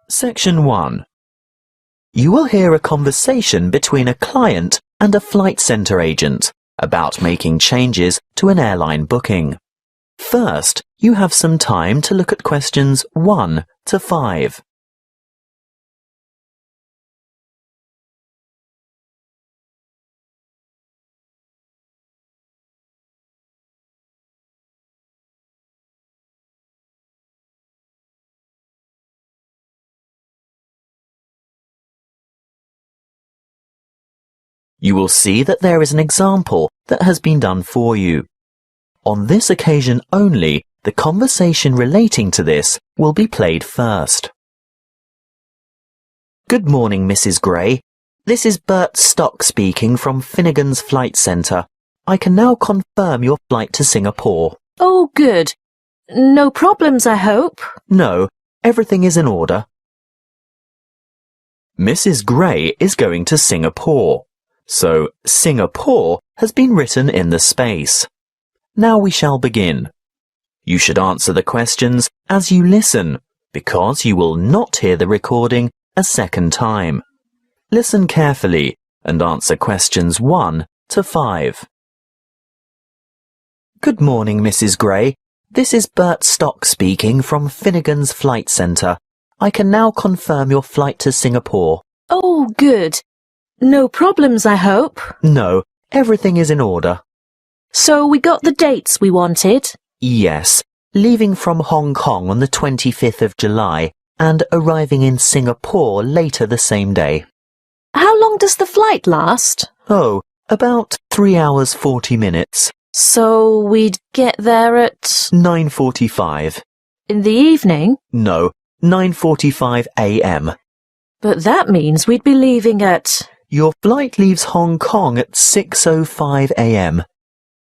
Section 1. You will hear a conversation between a client and a flight centre agent about making changes to an airline booking. First, you have some time to look at questions 1 to 5. You will see that there is an example that has been done for you. On this occasion only, the conversation relating to this will be played first. Good morning, Mrs. Gray. This is Bert Stock speaking from Finnegan's Flight Centre. I can now confirm your flight to Singapore. Oh, good. No problems, I hope? No, everything is in order. Mrs. Gray is going to Singapore. So, Singapore has been written in the space. Now we shall begin. You should answer the questions as you listen, because you will not hear the recording a second time. Listen carefully and answer questions 1 to 5. Good morning, Mrs. Gray. This is Bert Stock speaking from Finnegan's Flight Centre. I can now confirm your flight to Singapore. Oh, good. No problems, I hope? No, everything is in order. So we got the dates we wanted? Yes, leaving from Hong Kong on the 25th of July and arriving in Singapore later the same day. How long does the flight last? Oh, about 3 hours 40 minutes. So we'd get there at... 9:45. In the evening? No, 9:45 a.m. But that means we'd be leaving at... Your flight leaves Hong Kong at 6:05 a.m.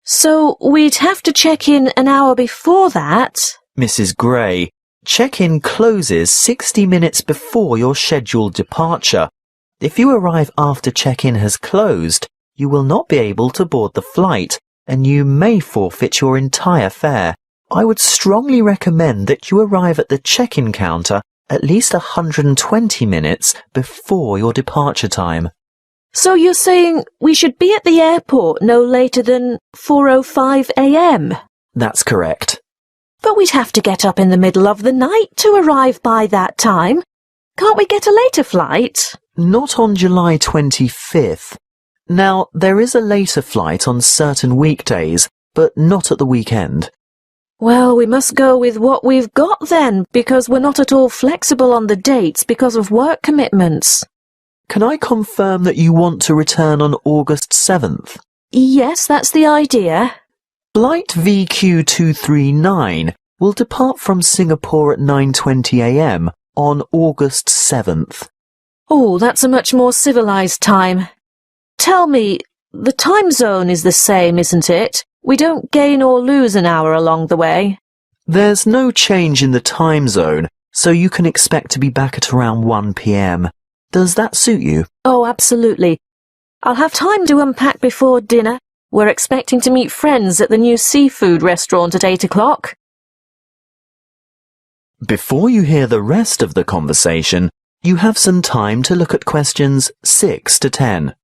So we'd have to check in an hour before that? Mrs. Gray, check-in closes 60 minutes before your scheduled departure. If you arrive after check-in has closed, you will not be able to board the flight, and you may forfeit your entire fare. I would strongly recommend that you arrive at the check-in counter at least 120 minutes before your departure time. So you're saying we should be at the airport no later than 4:05 a.m? That's correct. But we'd have to get up in the middle of the night to arrive by that time. Can't we get a later flight? Not on July 25th. Now, there is a later flight on certain weekdays, but not at the weekend. Well, we must go with what we've got then, because we're not at all flexible on the dates because of work commitments. Can I confirm that you want to return on August 7th? Yes, that's the idea. Flight VQ239 will depart from Singapore at 9:20 a.m. on August 7th. Oh, that's a much more civilized time. Tell me, the time zone is the same, isn't it? We don't gain or lose an hour along the way. There's no change in the time zone, so you can expect to be back at around 1 p.m. Does that suit you? Oh, absolutely. I'll have time to unpack before dinner. We're expecting to meet friends at the new seafood restaurant at 8 o'clock. Before you hear the rest of the conversation, you have some time to look at questions 6 to 10.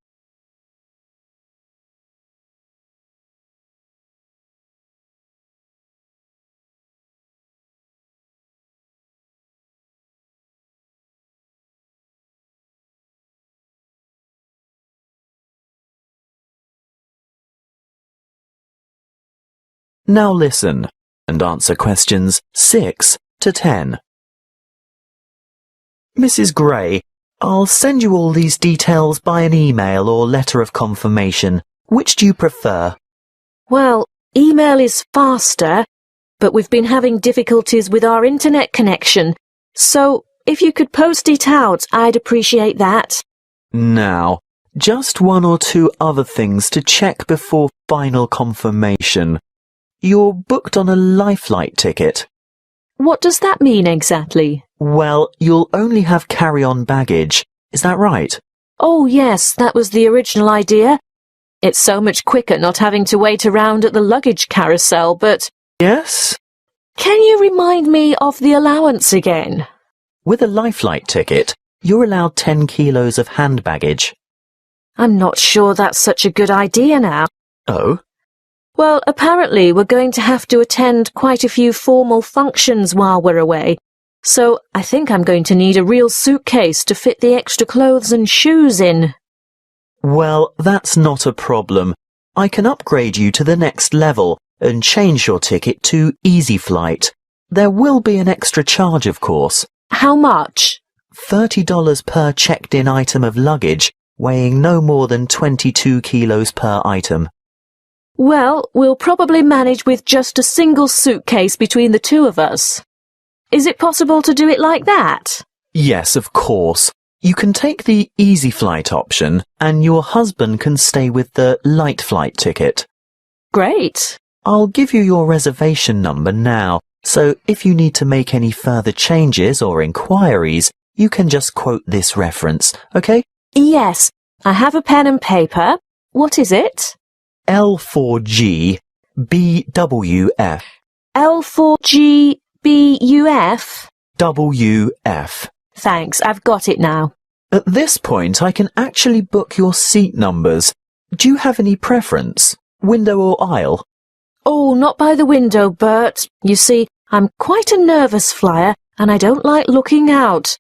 Now listen and answer questions 6 to 10. Mrs. Gray, I'll send you all these details by an email or letter of confirmation. Which do you prefer? Well, email is faster, but we've been having difficulties with our internet connection. So, if you could post it out, I'd appreciate that. Now, just 1 or 2 other things to check before final confirmation. You're booked on a Lifelight ticket. What does that mean exactly? Well, you'll only have carry-on baggage. Is that right? Oh, yes, that was the original idea. It's so much quicker not having to wait around at the luggage carousel, but... Yes? Can you remind me of the allowance again? With a Lifelight ticket, you're allowed 10 kilos of hand baggage. I'm not sure that's such a good idea now. Oh? Well, apparently we're going to have to attend quite a few formal functions while we're away, so I think I'm going to need a real suitcase to fit the extra clothes and shoes in. Well, that's not a problem. I can upgrade you to the next level and change your ticket to Easy Flight. There will be an extra charge, of course. How much? $30 per checked-in item of luggage, weighing no more than 22 kilos per item. Well, we'll probably manage with just a single suitcase between the two of us. Is it possible to do it like that? Yes, of course. You can take the Easy Flight option, and your husband can stay with the Light Flight ticket. Great. I'll give you your reservation number now, so if you need to make any further changes or inquiries, you can just quote this reference, okay? Yes, I have a pen and paper. What is it? L4G BWF. L4G BUF? WF. Thanks, I've got it now. At this point, I can actually book your seat numbers. Do you have any preference? Window or aisle? Oh, not by the window, Bert. You see, I'm quite a nervous flyer, and I don't like looking out.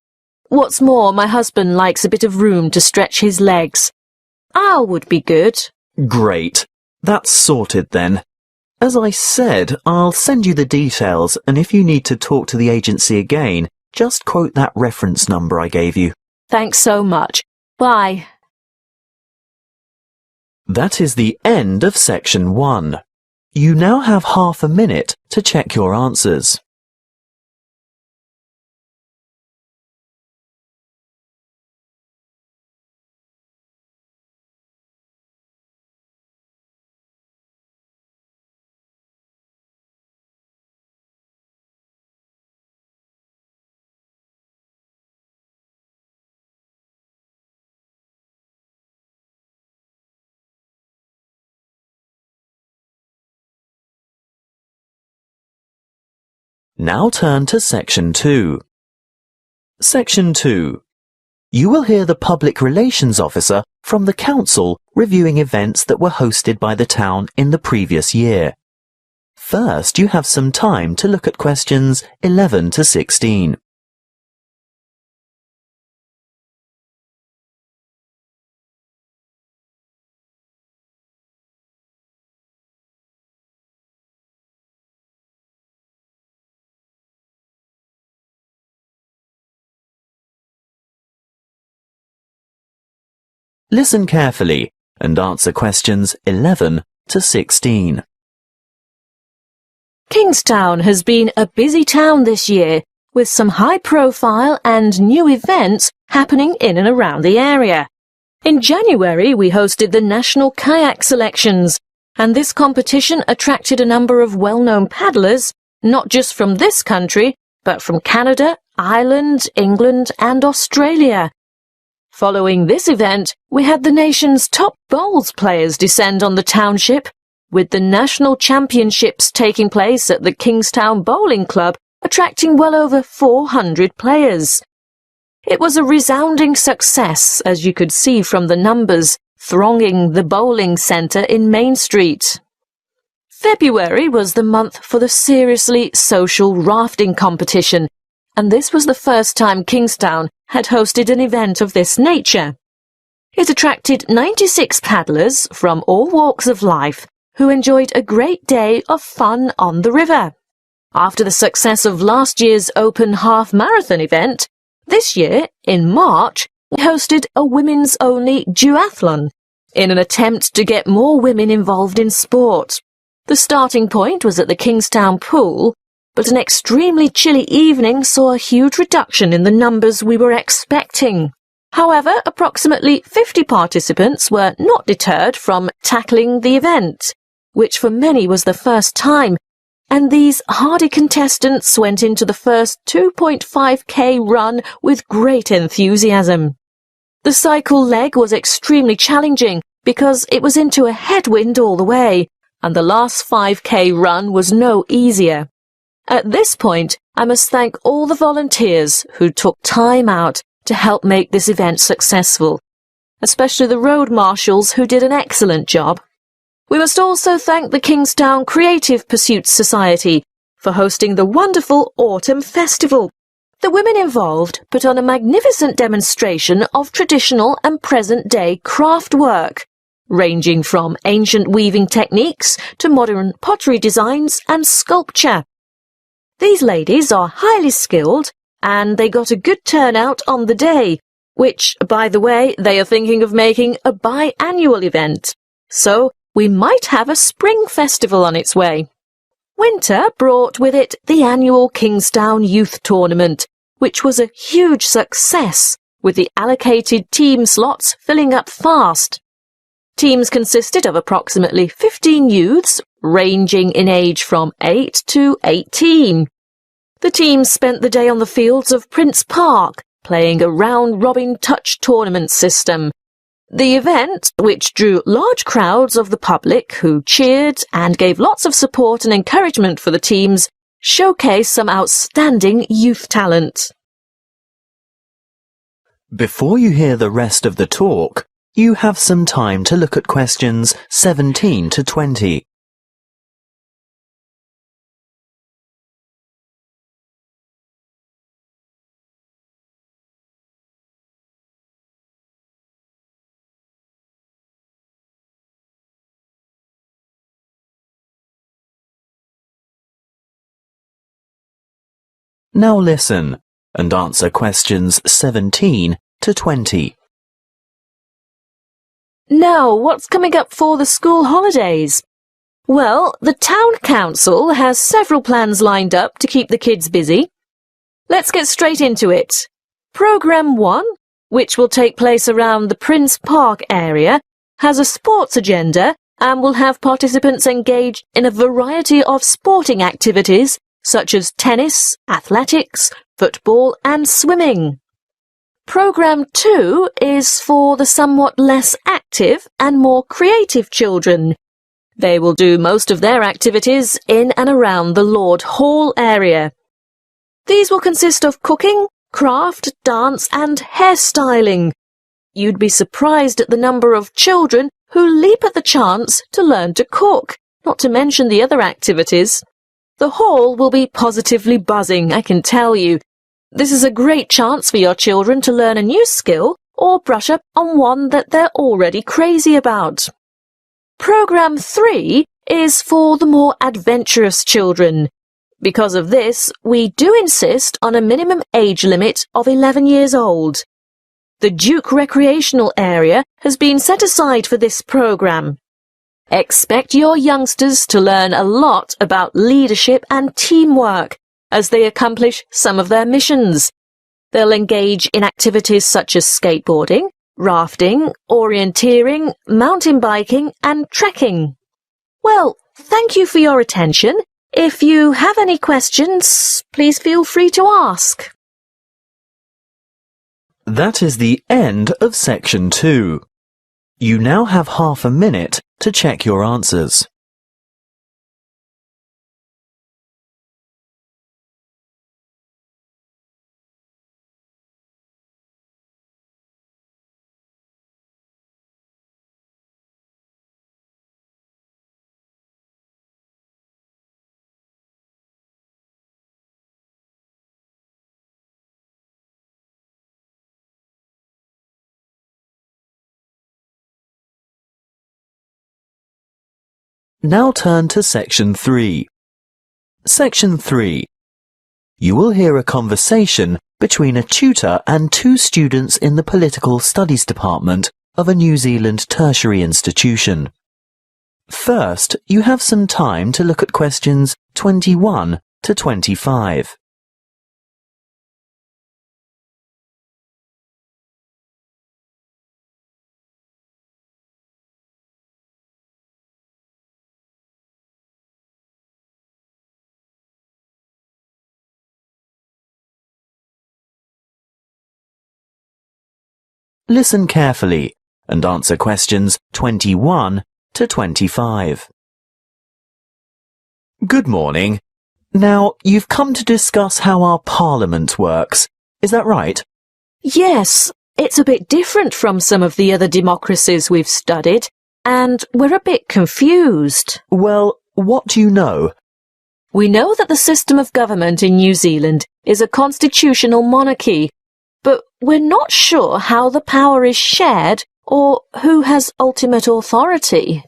What's more, my husband likes a bit of room to stretch his legs. Aisle would be good. Great. That's sorted then. As I said, I'll send you the details, and if you need to talk to the agency again, just quote that reference number I gave you. Thanks so much. Bye. That is the end of section 1. You now have half a minute to check your answers. Now turn to Section 2. Section 2. You will hear the Public Relations Officer from the Council reviewing events that were hosted by the town in the previous year. First, you have some time to look at questions 11 to 16. Listen carefully and answer questions 11 to 16. Kingstown has been a busy town this year, with some high-profile and new events happening in and around the area. In January, we hosted the National Kayak Selections, and this competition attracted a number of well-known paddlers, not just from this country, but from Canada, Ireland, England, and Australia. Following this event, we had the nation's top bowls players descend on the township, with the national championships taking place at the Kingstown Bowling Club, attracting well over 400 players. It was a resounding success, as you could see from the numbers thronging the bowling centre in Main Street. February was the month for the Seriously Social Rafting competition, and this was the first time Kingstown had hosted an event of this nature. It attracted 96 paddlers from all walks of life who enjoyed a great day of fun on the river. After the success of last year's Open Half Marathon event, this year, in March, we hosted a women's-only duathlon in an attempt to get more women involved in sport. The starting point was at the Kingstown pool, but an extremely chilly evening saw a huge reduction in the numbers we were expecting. However, approximately 50 participants were not deterred from tackling the event, which for many was the first time, and these hardy contestants went into the first 2.5k run with great enthusiasm. The cycle leg was extremely challenging because it was into a headwind all the way, and the last 5k run was no easier. At this point, I must thank all the volunteers who took time out to help make this event successful, especially the road marshals who did an excellent job. We must also thank the Kingstown Creative Pursuits Society for hosting the wonderful Autumn Festival. The women involved put on a magnificent demonstration of traditional and present-day craft work, ranging from ancient weaving techniques to modern pottery designs and sculpture. These ladies are highly skilled, and they got a good turnout on the day, which, by the way, they are thinking of making a biannual event. So we might have a spring festival on its way. Winter brought with it the annual Kingstown Youth Tournament, which was a huge success, with the allocated team slots filling up fast. Teams consisted of approximately 15 youths, ranging in age from 8 to 18. The teams spent the day on the fields of Prince Park, playing a round-robin touch tournament system. The event, which drew large crowds of the public who cheered and gave lots of support and encouragement for the teams, showcased some outstanding youth talent. Before you hear the rest of the talk, you have some time to look at questions 17 to 20. Now listen and answer questions 17 to 20. Now, what's coming up for the school holidays? Well, the town council has several plans lined up to keep the kids busy. Let's get straight into it. Programme 1, which will take place around the Prince Park area, has a sports agenda and will have participants engaged in a variety of sporting activities such as tennis, athletics, football and swimming. Programme 2 is for the somewhat less active and more creative children. They will do most of their activities in and around the Lord Hall area. These will consist of cooking, craft, dance and hairstyling. You'd be surprised at the number of children who leap at the chance to learn to cook, not to mention the other activities. The hall will be positively buzzing, I can tell you. This is a great chance for your children to learn a new skill or brush up on one that they're already crazy about. Programme 3 is for the more adventurous children. Because of this, we do insist on a minimum age limit of 11 years old. The Duke Recreational Area has been set aside for this programme. Expect your youngsters to learn a lot about leadership and teamwork as they accomplish some of their missions. They'll engage in activities such as skateboarding, rafting, orienteering, mountain biking and trekking. Well, thank you for your attention. If you have any questions, please feel free to ask. That is the end of section 2. You now have half a minute to check your answers. Now turn to Section 3. Section 3. You will hear a conversation between a tutor and two students in the Political Studies Department of a New Zealand tertiary institution. First, you have some time to look at questions 21 to 25. Listen carefully and answer questions 21 to 25. Good morning. Now, you've come to discuss how our Parliament works. Is that right? Yes, it's a bit different from some of the other democracies we've studied, and we're a bit confused. Well, what do you know? We know that the system of government in New Zealand is a constitutional monarchy, but we're not sure how the power is shared or who has ultimate authority.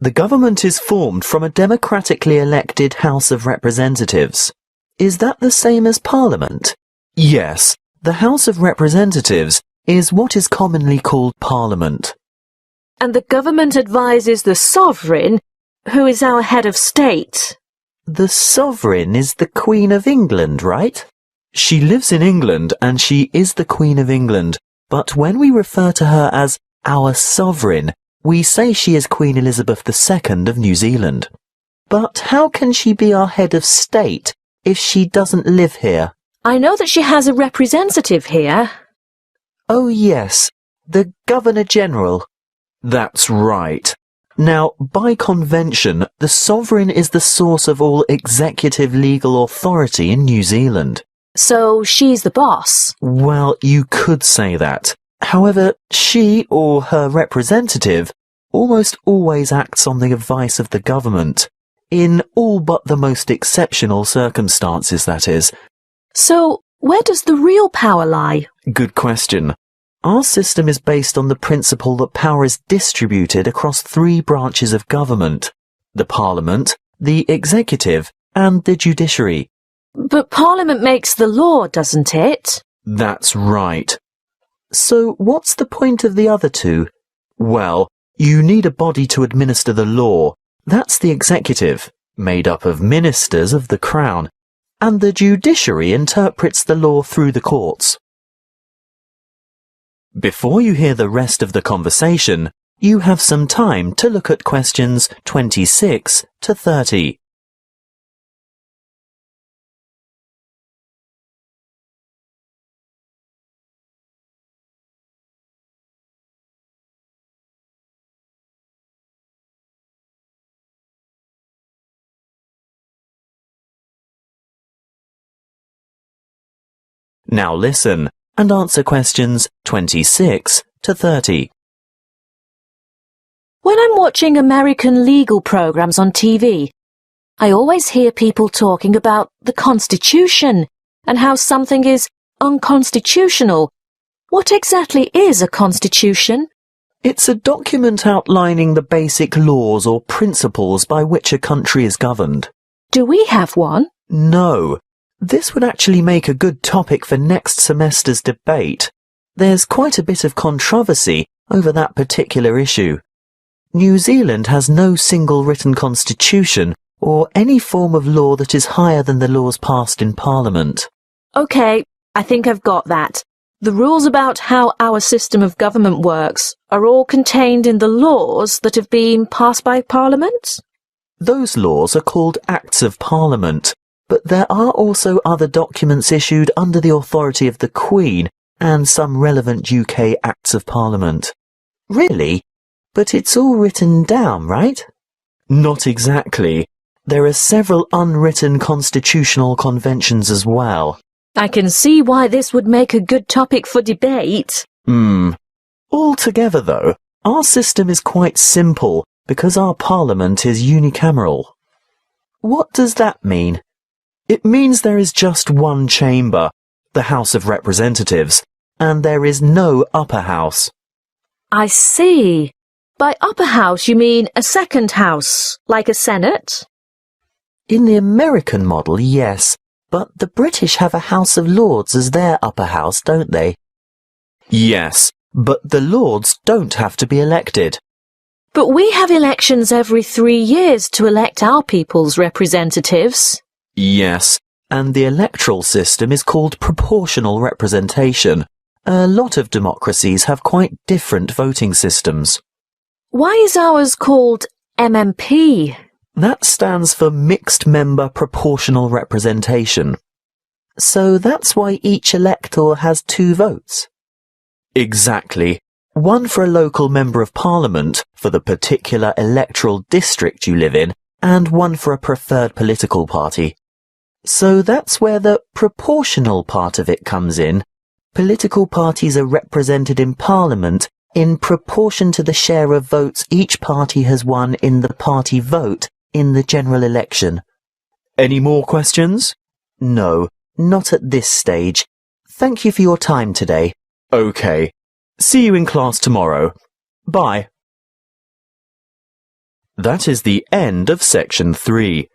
The government is formed from a democratically elected House of Representatives. Is that the same as Parliament? Yes, the House of Representatives is what is commonly called Parliament. And the government advises the sovereign, who is our head of state. The sovereign is the Queen of England, right? She lives in England and she is the Queen of England, but when we refer to her as our sovereign, we say she is Queen Elizabeth II of New Zealand. But how can she be our head of state if she doesn't live here? I know that she has a representative here. Oh yes, the Governor-General. That's right. Now, by convention, the sovereign is the source of all executive legal authority in New Zealand. So she's the boss. Well, you could say that. However, she or her representative almost always acts on the advice of the government, in all but the most exceptional circumstances, that is. So, where does the real power lie? Good question. Our system is based on the principle that power is distributed across three branches of government: the Parliament, the Executive, and the Judiciary. But Parliament makes the law, doesn't it? That's right. So what's the point of the other two? Well, you need a body to administer the law. That's the Executive, made up of ministers of the Crown, and the Judiciary interprets the law through the courts. Before you hear the rest of the conversation, you have some time to look at questions 26 to 30. Now listen and answer questions 26 to 30. When I'm watching American legal programs on TV, I always hear people talking about the Constitution and how something is unconstitutional. What exactly is a constitution? It's a document outlining the basic laws or principles by which a country is governed. Do we have one? No. This would actually make a good topic for next semester's debate. There's quite a bit of controversy over that particular issue. New Zealand has no single written constitution or any form of law that is higher than the laws passed in Parliament. OK, I think I've got that. The rules about how our system of government works are all contained in the laws that have been passed by Parliament? Those laws are called Acts of Parliament. But there are also other documents issued under the authority of the Queen and some relevant UK Acts of Parliament. Really? But it's all written down, right? Not exactly. There are several unwritten constitutional conventions as well. I can see why this would make a good topic for debate. Altogether, though, our system is quite simple because our Parliament is unicameral. What does that mean? It means there is just one chamber, the House of Representatives, and there is no upper house. I see. By upper house you mean a second house, like a Senate? In the American model, yes, but the British have a House of Lords as their upper house, don't they? Yes, but the Lords don't have to be elected. But we have elections every 3 years to elect our people's representatives. Yes, and the electoral system is called proportional representation. A lot of democracies have quite different voting systems. Why is ours called MMP? That stands for Mixed Member Proportional Representation. So that's why each elector has 2 votes. Exactly. One for a local member of Parliament for the particular electoral district you live in, and one for a preferred political party. So that's where the proportional part of it comes in. Political parties are represented in Parliament in proportion to the share of votes each party has won in the party vote in the general election. Any more questions? No, not at this stage. Thank you for your time today. OK. See you in class tomorrow. Bye. That is the end of section 3.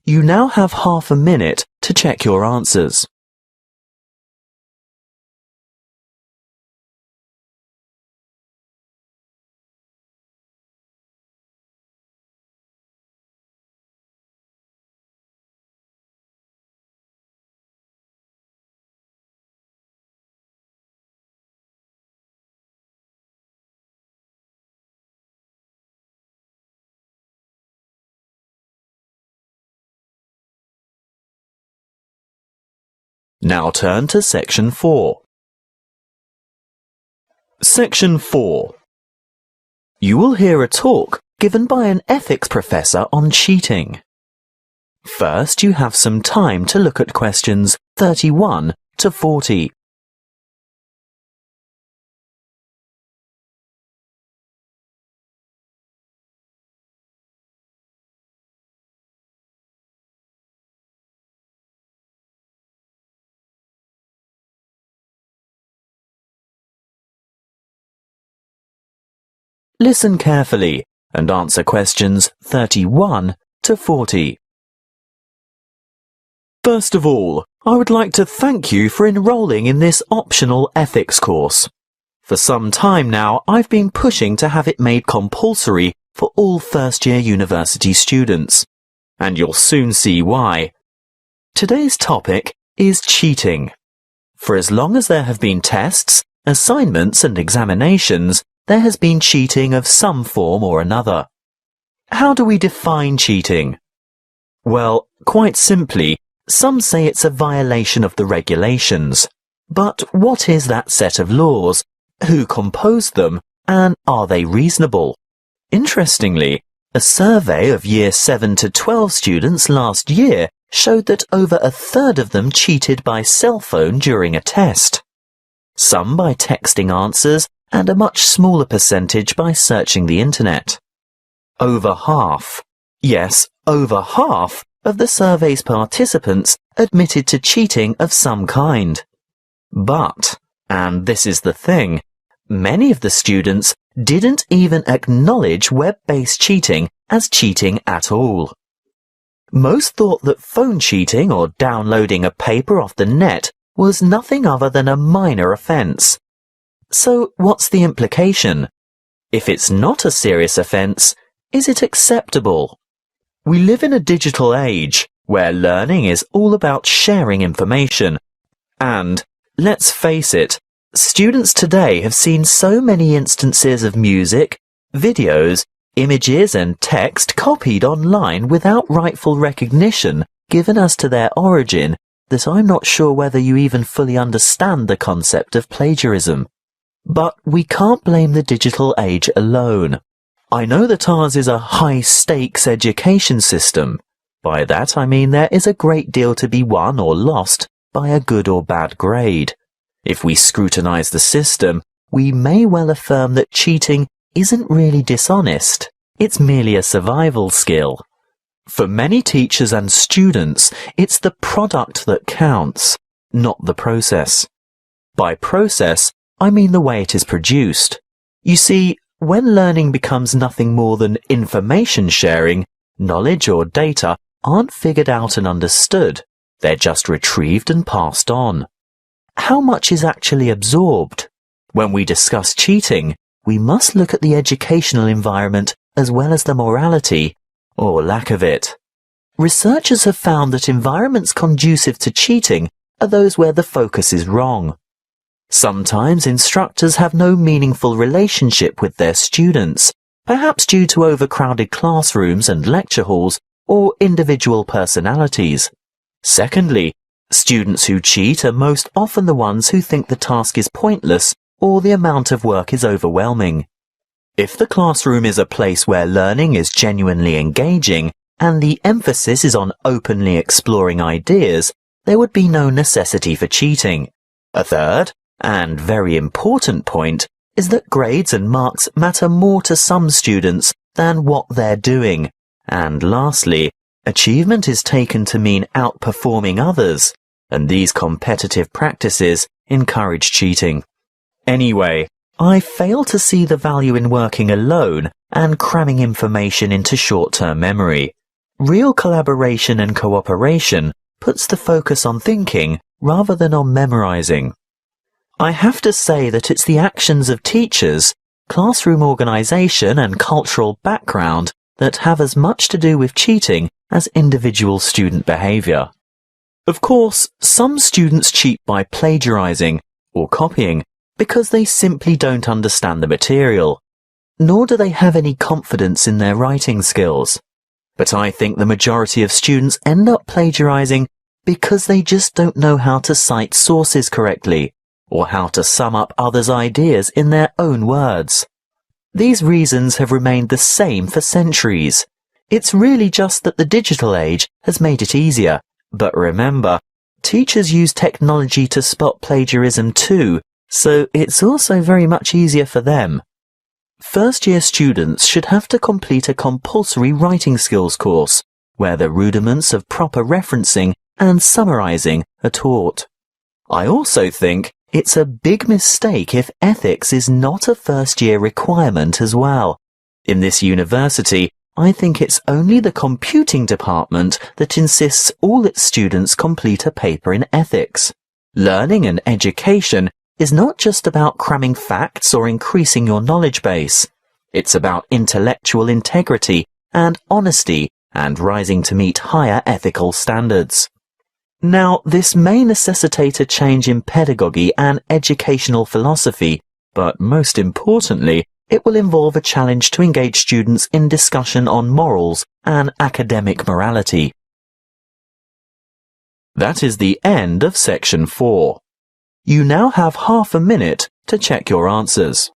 You now have half a minute to check your answers. Now turn to section 4. Section 4. You will hear a talk given by an ethics professor on cheating. First, you have some time to look at questions 31 to 40. Listen carefully and answer questions 31 to 40. First of all, I would like to thank you for enrolling in this optional ethics course. For some time now, I've been pushing to have it made compulsory for all first-year university students, and you'll soon see why. Today's topic is cheating. For as long as there have been tests, assignments and examinations, there has been cheating of some form or another. How do we define cheating? Well, quite simply, some say it's a violation of the regulations. But what is that set of laws? Who composed them? And are they reasonable? Interestingly, a survey of Year 7 to 12 students last year showed that over a third of them cheated by cell phone during a test. Some by texting answers, and a much smaller percentage by searching the internet. Over half, yes, over half of the survey's participants admitted to cheating of some kind. But, and this is the thing, many of the students didn't even acknowledge web-based cheating as cheating at all. Most thought that phone cheating or downloading a paper off the net was nothing other than a minor offence. So what's the implication? If it's not a serious offence, is it acceptable? We live in a digital age where learning is all about sharing information. And, let's face it, students today have seen so many instances of music, videos, images and text copied online without rightful recognition given as to their origin that I'm not sure whether you even fully understand the concept of plagiarism. But we can't blame the digital age alone. I know that ours is a high-stakes education system. By that I mean there is a great deal to be won or lost by a good or bad grade. If we scrutinise the system, we may well affirm that cheating isn't really dishonest. It's merely a survival skill. For many teachers and students, it's the product that counts, not the process. By process, I mean the way it is produced. You see, when learning becomes nothing more than information sharing, knowledge or data aren't figured out and understood. They're just retrieved and passed on. How much is actually absorbed? When we discuss cheating, we must look at the educational environment as well as the morality, or lack of it. Researchers have found that environments conducive to cheating are those where the focus is wrong. Sometimes instructors have no meaningful relationship with their students, perhaps due to overcrowded classrooms and lecture halls or individual personalities. Secondly, students who cheat are most often the ones who think the task is pointless or the amount of work is overwhelming. If the classroom is a place where learning is genuinely engaging, and the emphasis is on openly exploring ideas, there would be no necessity for cheating. A third, and very important point, is that grades and marks matter more to some students than what they're doing. And lastly, achievement is taken to mean outperforming others, and these competitive practices encourage cheating. Anyway, I fail to see the value in working alone and cramming information into short-term memory. Real collaboration and cooperation puts the focus on thinking rather than on memorizing. I have to say that it's the actions of teachers, classroom organization and cultural background that have as much to do with cheating as individual student behavior. Of course, some students cheat by plagiarizing or copying because they simply don't understand the material, nor do they have any confidence in their writing skills. But I think the majority of students end up plagiarizing because they just don't know how to cite sources correctly, or how to sum up others' ideas in their own words. These reasons have remained the same for centuries. It's really just that the digital age has made it easier. But remember, teachers use technology to spot plagiarism too, so it's also very much easier for them. First-year students should have to complete a compulsory writing skills course, where the rudiments of proper referencing and summarizing are taught. I also think it's a big mistake if ethics is not a first-year requirement as well. In this university, I think it's only the computing department that insists all its students complete a paper in ethics. Learning and education is not just about cramming facts or increasing your knowledge base. It's about intellectual integrity and honesty and rising to meet higher ethical standards. Now, this may necessitate a change in pedagogy and educational philosophy, but most importantly, it will involve a challenge to engage students in discussion on morals and academic morality. That is the end of section 4. You now have half a minute to check your answers.